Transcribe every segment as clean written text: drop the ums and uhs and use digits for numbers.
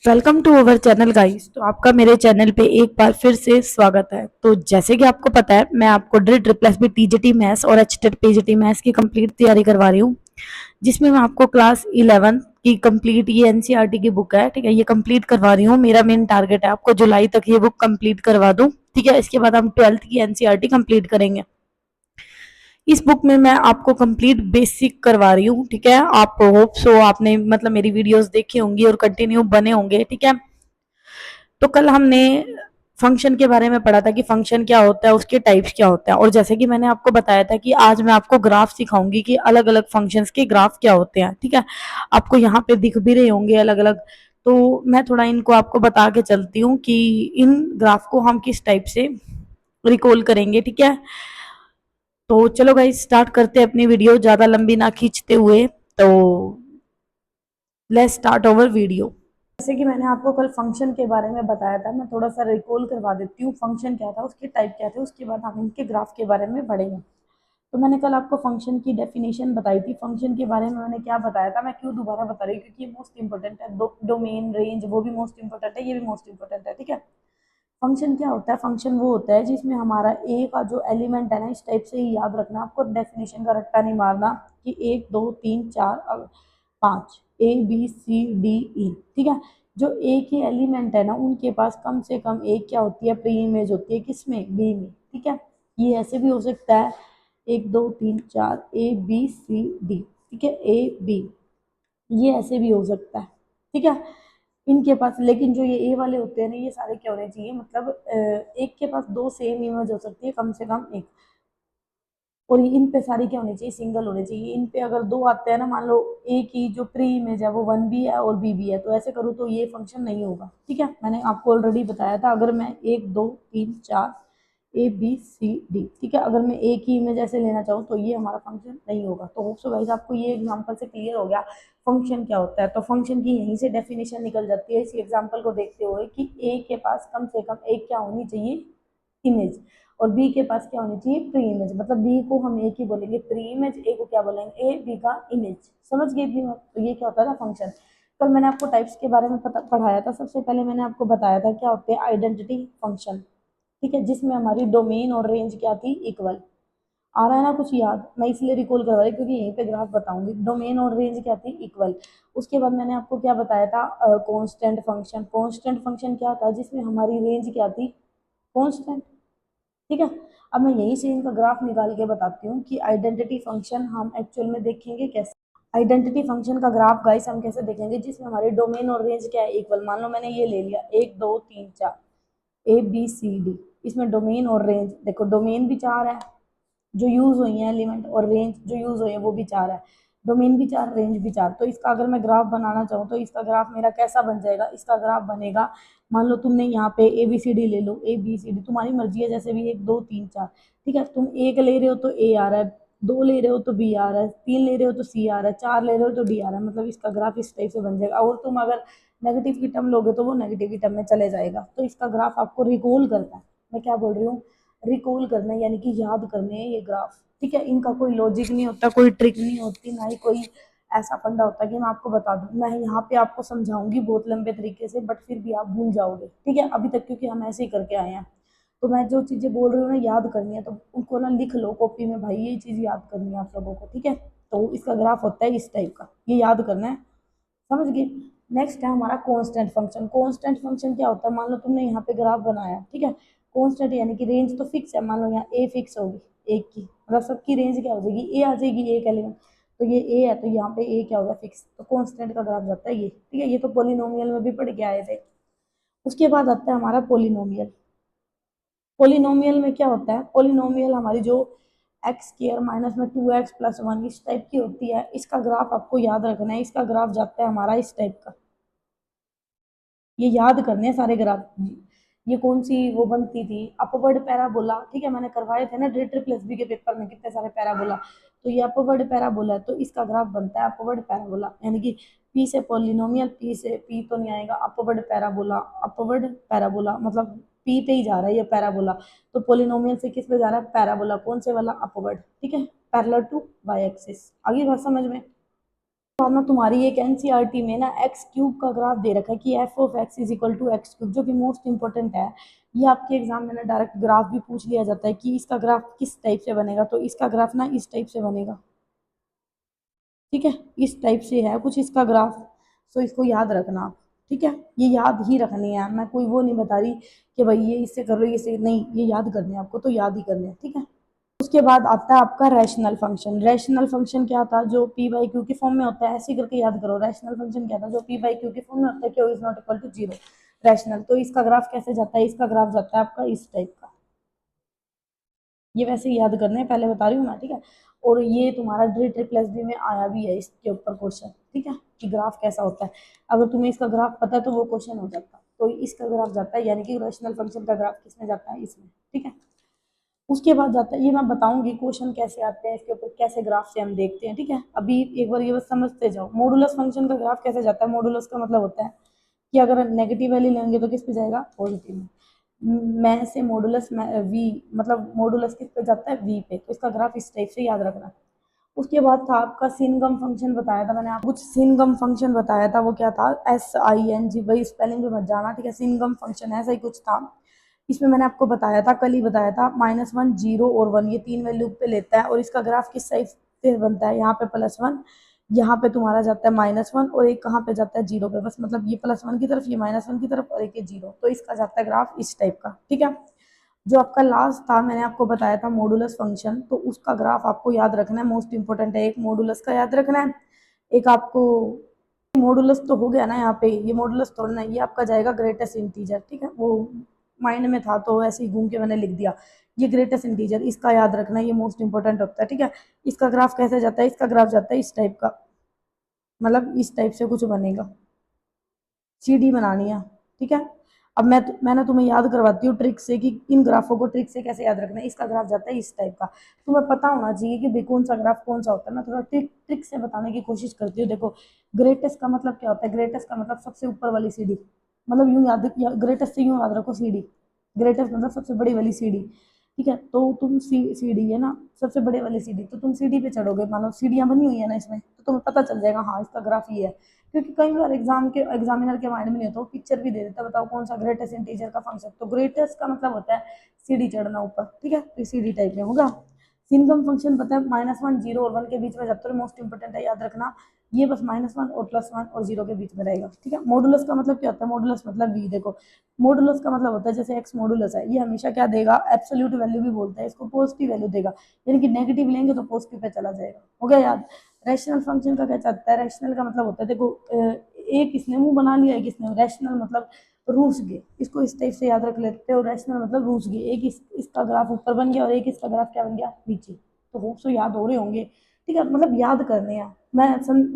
Welcome to our channel guys. तो आपका मेरे चैनल पे एक बार फिर से स्वागत है। तो जैसे कि आपको पता है, मैं आपको ड्रिल प्लस बी टीजीटी मैथ्स और एचटेट पीजीटी मैथ्स की कंप्लीट तैयारी करवा रही हूँ, जिसमें मैं आपको क्लास 11 की कंप्लीट ये एनसीईआरटी की बुक है, ठीक है, ये कंप्लीट करवा रही हूँ। मेरा मेन टारगेट है आपको जुलाई तक ये बुक कंप्लीट करवा दूँ, ठीक है। इसके बाद हम 12th की एनसीईआरटी कंप्लीट करेंगे। इस बुक में मैं आपको कंप्लीट बेसिक करवा रही हूँ, ठीक है। आप होप सो आपने मतलब मेरी वीडियोस देखी होंगी और कंटिन्यू बने होंगे, ठीक है। तो कल हमने फंक्शन के बारे में पढ़ा था कि फंक्शन क्या होता है, उसके टाइप्स क्या होता है, और जैसे कि मैंने आपको बताया था कि आज मैं आपको ग्राफ सिखाऊंगी कि अलग अलग फंक्शंस के ग्राफ क्या होते हैं, ठीक है। आपको यहाँ पे दिख भी रहे होंगे अलग अलग। तो मैं थोड़ा इनको आपको बता के चलती हूँ कि इन ग्राफ को हम किस टाइप से रिकॉल करेंगे, ठीक है। तो चलो गाइस स्टार्ट करते हैं अपनी वीडियो, ज़्यादा लंबी ना खींचते हुए। तो लेट्स स्टार्ट ओवर वीडियो। जैसे कि मैंने आपको कल फंक्शन के बारे में बताया था, मैं थोड़ा सा रिकॉल करवा देती हूँ फंक्शन क्या था, उसके टाइप क्या थे, उसके बाद हम इनके ग्राफ के बारे में पढ़ेंगे। तो मैंने कल आपको फंक्शन की डेफिनेशन बताई थी। फंक्शन के बारे में मैंने क्या बताया था, मैं क्यों दोबारा बता रही हूँ, क्योंकि ये मोस्ट इंपॉर्टेंट है। डोमेन रेंज वो भी मोस्ट इंपॉर्टेंट है, ये भी मोस्ट इंपॉर्टेंट है, ठीक है। फंक्शन क्या होता है? फंक्शन वो होता है जिसमें हमारा ए का जो एलिमेंट है ना, इस टाइप से ही याद रखना, आपको डेफिनेशन का रट्टा नहीं मारना कि 1 2 3 4 5 ABCDE, ठीक है। जो ए के एलिमेंट है ना, उनके पास कम से कम एक क्या होती है, प्री इमेज होती है, किसमें? बी में, ठीक है। ये ऐसे भी हो सकता है 1 2 3 4 ABCD, ठीक है, A B, ये ऐसे भी हो सकता है, ठीक है। इनके पास लेकिन जो ये ए वाले होते हैं ना, ये सारे क्या होने चाहिए, मतलब एक के पास दो सेम इमेज हो सकती है, कम से कम एक। और इन पे सारी क्या होनी चाहिए, सिंगल होनी चाहिए। इन पे अगर दो आते हैं ना, मान लो ए की जो प्री इमेज है वो 1 भी है और बी है, तो ऐसे करूँ तो ये फंक्शन नहीं होगा, ठीक है। मैंने आपको ऑलरेडी बताया था, अगर मैं 1 2 3 4 ABCD, ठीक है, अगर मैं ए की इमेज ऐसे लेना चाहूँ तो ये हमारा फंक्शन नहीं होगा। तो होप सो गाइस आपको ये एग्जाम्पल से क्लियर हो गया फंक्शन क्या होता है। तो फंक्शन की यहीं से डेफिनेशन निकल जाती है इसी एग्जाम्पल को देखते हुए कि ए के पास कम से कम एक क्या होनी चाहिए, इमेज, और बी के पास क्या होनी चाहिए, प्री इमेज। मतलब बी को हम ए की बोलेंगे प्री इमेज, ए को क्या बोलेंगे, ए बी का इमेज। समझ गए भी? तो ये क्या होता था फंक्शन। कल मैंने आपको टाइप्स के बारे में पढ़ाया था। सबसे पहले मैंने आपको बताया था क्या होते हैं आइडेंटिटी फंक्शन, ठीक है, जिसमें हमारी डोमेन और रेंज क्या थी, इक्वल। आ रहा है ना कुछ याद? मैं इसलिए रिकॉल करवा रही क्योंकि यहीं पे ग्राफ बताऊंगी। डोमेन और रेंज क्या थी, इक्वल। उसके बाद मैंने आपको क्या बताया था, कांस्टेंट फंक्शन। कांस्टेंट फंक्शन क्या था, जिसमें हमारी रेंज क्या थी, कांस्टेंट, ठीक है। अब मैं यहीं से इनका ग्राफ निकाल के बताती हूँ कि आइडेंटिटी फंक्शन हम एक्चुअल में देखेंगे कैसे। आइडेंटिटी फंक्शन का ग्राफ गाइस हम कैसे देखेंगे, जिसमें हमारी डोमेन और रेंज क्या है, इक्वल। मान लो मैंने ये ले लिया 1 2 3 4 ABCD, इसमें डोमेन और रेंज देखो, डोमेन भी 4 है जो यूज हुई है एलिमेंट, और रेंज जो यूज हुई है वो भी 4 है। डोमेन भी 4, रेंज भी 4। तो इसका अगर मैं ग्राफ बनाना चाहूँ तो इसका ग्राफ मेरा कैसा बन जाएगा, इसका ग्राफ बनेगा, मान लो तुमने यहाँ पे ABCD ले लो, ABCD तुम्हारी मर्जी है, जैसे भी 1 2 3 4, ठीक है। तुम एक ले रहे हो तो ए आ रहा है, दो ले रहे हो तो बी आ रहा है, तीन ले रहे हो तो सी आ रहा है, चार ले रहे हो तो डी आ रहा है। मतलब इसका ग्राफ इस टाइप से बन जाएगा। और तुम अगर नेगेटिव की टर्म लोगे तो वो नेगेटिव की टर्म में चले जाएगा। तो इसका ग्राफ आपको रिकॉल करना है। मैं क्या बोल रही हूँ, रिकॉल करना है, यानी कि याद करने हैं ये ग्राफ, ठीक है। इनका कोई लॉजिक नहीं होता, कोई ट्रिक नहीं होती, ना ही कोई ऐसा फंडा होता है कि मैं आपको बता दूं। मैं यहाँ पे आपको समझाऊंगी बहुत लंबे तरीके से, बट फिर भी आप भूल जाओगे, ठीक है, अभी तक, क्योंकि हम ऐसे ही करके आए हैं। तो मैं जो चीजें बोल रही हूँ ना, याद करनी है, तो उनको ना लिख लो कॉपी में, भाई ये चीज याद करनी है आप लोगों को, ठीक है। तो इसका ग्राफ होता है इस टाइप का, ये याद करना है, समझ गए। नेक्स्ट है हमारा कांस्टेंट फंक्शन। कांस्टेंट फंक्शन क्या होता है, मान लो तुमने यहाँ पे ग्राफ बनाया, ठीक है। कांस्टेंट यानी कि रेंज तो फिक्स है, मान लो यहाँ ए फिक्स होगी एक की, मतलब सबकी रेंज क्या हो जाएगी, ए आ जाएगी, एक एलिमेंट। तो ये ए है तो यहाँ पे ए क्या होगा, फिक्स। तो कांस्टेंट का ग्राफ जाता है ये, ठीक है। ये तो पोलिनोमियल में भी पढ़ के आए थे। उसके बाद आता है हमारा पोलिनोमियल। पोलिनोमियल में क्या होता है, पोलिनोमियल हमारी जो एक्स स्क्र माइनस में 2x+1 इस टाइप की होती है। इसका ग्राफ आपको याद रखना है, इसका ग्राफ जाता है हमारा इस टाइप का। ये याद करने हैं सारे ग्राफ। ये कौन सी वो बनती थी, अपवर्ड पैराबोला, ठीक है। मैंने करवाए थे ना ड्रिल प्लस बी के पेपर में कितने सारे पैराबोला। तो ये अपवर्ड पैराबोला है, तो इसका ग्राफ बनता है अपवर्ड पैराबोला, यानी कि पी से पोलिनोमियल, पी से पी तो नहीं आएगा, अपवर्ड पैराबोला। अपवर्ड पैराबोला मतलब पी पे ही जा रहा है ये पैराबोला। तो पोलिनोमियल से किस पे जा रहा है, पैराबोला। कौन से वाला, अपवर्ड, ठीक है, पैरेलल टू वाई एक्सिस। आगे बात समझ में? बाद में तुम्हारी एक एनसीईआरटी में ना एक्स क्यूब का ग्राफ दे रखा है कि f of x is equal to x cube, जो कि मोस्ट इंपॉर्टेंट है। ये आपके एग्जाम में ना डायरेक्ट ग्राफ भी पूछ लिया जाता है कि इसका ग्राफ किस टाइप से बनेगा, तो इसका ग्राफ ना इस टाइप से बनेगा, ठीक है, इस टाइप से है कुछ इसका ग्राफ। तो इसको याद रखना आप, ठीक है, ये याद ही रखनी है, मैं कोई वो नहीं बता रही कि भाई ये इससे कर लो, ये इससे नहीं, ये याद करने हैं आपको, तो याद ही करने हैं, ठीक है। उसके बाद आता है आपका रैशनल फंक्शन। रैशनल फंक्शन क्या था, जो पी बाई क्यू की फॉर्म में होता है, ऐसे ही करके याद करो। रैशनल फंक्शन क्या था, जो पी बाई क्यू की फॉर्म में होता है, q is not equal to zero. Rational, तो इसका ग्राफ कैसे जाता है, इसका ग्राफ जाता है आपका इस टाइप का। ये वैसे ही याद करने हैं, पहले बता रही हूँ मैं, ठीक है। और ये तुम्हारा ड्री ट्रिपल बी में आया भी है इसके ऊपर क्वेश्चन, ठीक है, कि ग्राफ कैसा होता है। अगर तुम्हें इसका ग्राफ पता है तो वो क्वेश्चन हो जाता, तो इसका ग्राफ जाता है, यानी कि रैशनल फंक्शन का ग्राफ किसमें जाता है, इसमें, ठीक है। उसके बाद जाता है, ये मैं बताऊंगी क्वेश्चन कैसे आते हैं इसके ऊपर, कैसे ग्राफ से हम देखते हैं, ठीक है। अभी एक बार ये बस समझते जाओ, मॉडुलस फंक्शन का ग्राफ कैसे जाता है। मॉडुलस का मतलब होता है कि अगर नेगेटिव वैल्यू लेंगे तो किस पे जाएगा, पॉजिटिव में। मैं से मॉडुलस वी, मतलब मॉडुलस किस पे जाता है, वी पे, तो इसका ग्राफ इस टाइप से याद रखना। उसके बाद था आपका सिनगम फंक्शन बताया था मैंने आपको, कुछ सिनगम फंक्शन बताया था, वो क्या था, SING, भाई स्पेलिंग पे मत जाना, ठीक है। सिनगम फंक्शन ऐसा ही कुछ था। इसमें मैंने आपको बताया था, कल ही बताया था, -1 0 और 1 ये तीन वैल्यू पे लेता है, और इसका ग्राफ किस साइड से बनता है, यहाँ पे +1, यहाँ पे तुम्हारा जाता है -1, और एक कहाँ पे जाता है, जीरो पे, बस मतलब ये +1 की तरफ, ये -1 की तरफ, और एक ये जीरो, तो इसका जाता है ग्राफ इस टाइप का, ठीक है। जो आपका लास्ट था, मैंने आपको बताया था मॉडुलस फंक्शन, तो उसका ग्राफ आपको याद रखना है, मोस्ट इंपोर्टेंट है, एक मॉडुलस का याद रखना है, एक आपको मॉडुलस तो हो गया ना यहाँ पे, ये मॉडुलस तोड़ना है, ये आपका जाएगा ग्रेटेस्ट इंटीजर, ठीक है, वो माइंड में था तो ऐसे ही घूम के मैंने लिख दिया। ये ग्रेटेस्ट इंटीजर, इसका याद रखना है, ये मोस्ट इंपोर्टेंट होता है, ठीक है। इसका ग्राफ कैसे जाता है, इसका ग्राफ जाता है इस टाइप का, मतलब इस टाइप से कुछ बनेगा, सीढ़ी बनानी है, ठीक है। अब मैंने तुम्हें याद करवाती हूँ ट्रिक से कि इन ग्राफों को ट्रिक से कैसे याद रखना है। इसका ग्राफ जाता है इस टाइप का, तुम्हें पता होना चाहिए कि भाई कौन सा ग्राफ कौन सा होता है। मैं थोड़ा ट्रिक ट्रिक से बताने की कोशिश करती हूँ। देखो, ग्रेटेस्ट का मतलब क्या होता है, ग्रेटेस्ट का मतलब सबसे ऊपर वाली सीढ़ी, मतलब यूं याद, ग्रेटेस्ट से यूं याद रखो, सीढ़ी, ग्रेटेस्ट मतलब सबसे बड़ी वाली सीढ़ी, ठीक है। तो तुम सीढ़ी है ना, सबसे बड़े वाली सीढ़ी, तो तुम सीढ़ी पे चढ़ोगे, मानो सीढ़ियां बनी हुई है ना इसमें, तो तुम्हें पता चल जाएगा हाँ इसका ग्राफ ये है। क्योंकि कई बार एग्जामिनर के माइंड में नहीं होता, वो पिक्चर भी दे देता, बताओ कौन सा ग्रेटेस्ट इंटीजर का फंक्शन, तो ग्रेटेस्ट का मतलब होता है सीढ़ी चढ़ना ऊपर, ठीक है, तो सीढ़ी टाइप में होगा। सिंगम फंक्शन पता है, -1 0 और 1 के बीच में जाता है, मोस्ट इंपोर्टेंट है, याद रखना। ये बस -1 और +1 और 0 के बीच में रहेगा, ठीक है। मॉडुलस का मतलब क्या होता है, मॉडुलस मतलब वी, देखो मॉडुलस का मतलब होता है, जैसे एक्स मॉडुलस है, ये हमेशा क्या देगा, एब्सोल्यूट वैल्यू भी बोलते हैं इसको, पॉजिटिव वैल्यू देगा, यानी कि नेगेटिव लेंगे तो पॉजिटिव पे चला जाएगा, हो गया याद। रैशनल फंक्शन का क्या चाहता है, रैशनल का मतलब होता है, देखो एक इसने मुंह बना लिया, एक इसने, रैशनल मतलब रूस गए, इसको इस टाइप से याद रख लेते हो, रैशनल मतलब रूस गए, एक इसका ग्राफ ऊपर बन गया और एक इसका ग्राफ क्या बन गया, नीचे, तो होप सो याद हो रहे होंगे, ठीक है, मतलब याद करने हैं, मैं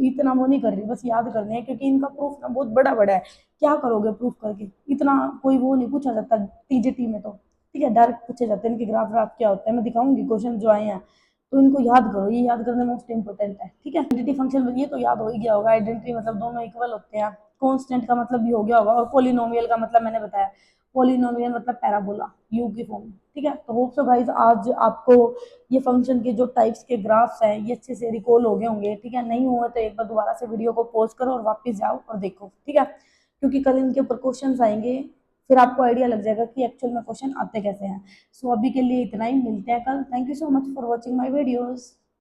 इतना वो नहीं कर रही, बस याद करने हैं, क्योंकि इनका प्रूफ ना बहुत बड़ा बड़ा है, क्या करोगे प्रूफ करके, इतना कोई वो नहीं पूछा जाता टीजीटी में, तो ठीक है, डायरेक्ट पूछे जाते हैं इनके ग्राफ ग्राफ क्या होता है, मैं दिखाऊंगी क्वेश्चन जो आए हैं, तो इनको याद करो, ये याद करना मोस्ट इंपोर्टेंट है, ठीक है। आइडेंटिटी फंक्शन ये तो याद हो ही गया होगा, आइडेंटिटी मतलब दोनों इक्वल होते हैं, कांस्टेंट का मतलब भी हो गया होगा, और पॉलिनोमियल का मतलब मैंने बताया, पॉलिनोमियल मतलब पैराबोला, यू की फॉर्म, ठीक है। तो होप सो गाइस आज आपको ये फंक्शन के जो टाइप्स के ग्राफ्स हैं ये अच्छे से रिकॉल हो गए होंगे, ठीक है। नहीं हुआ तो एक बार दोबारा से वीडियो को पॉज करो और वापस जाओ और देखो, ठीक है, क्योंकि कल इनके ऊपर क्वेश्चन आएंगे, फिर आपको आइडिया लग जाएगा कि एक्चुअल में क्वेश्चन आते कैसे हैं। सो अभी के लिए इतना ही, मिलते हैं कल। Thank you so much for watching my videos.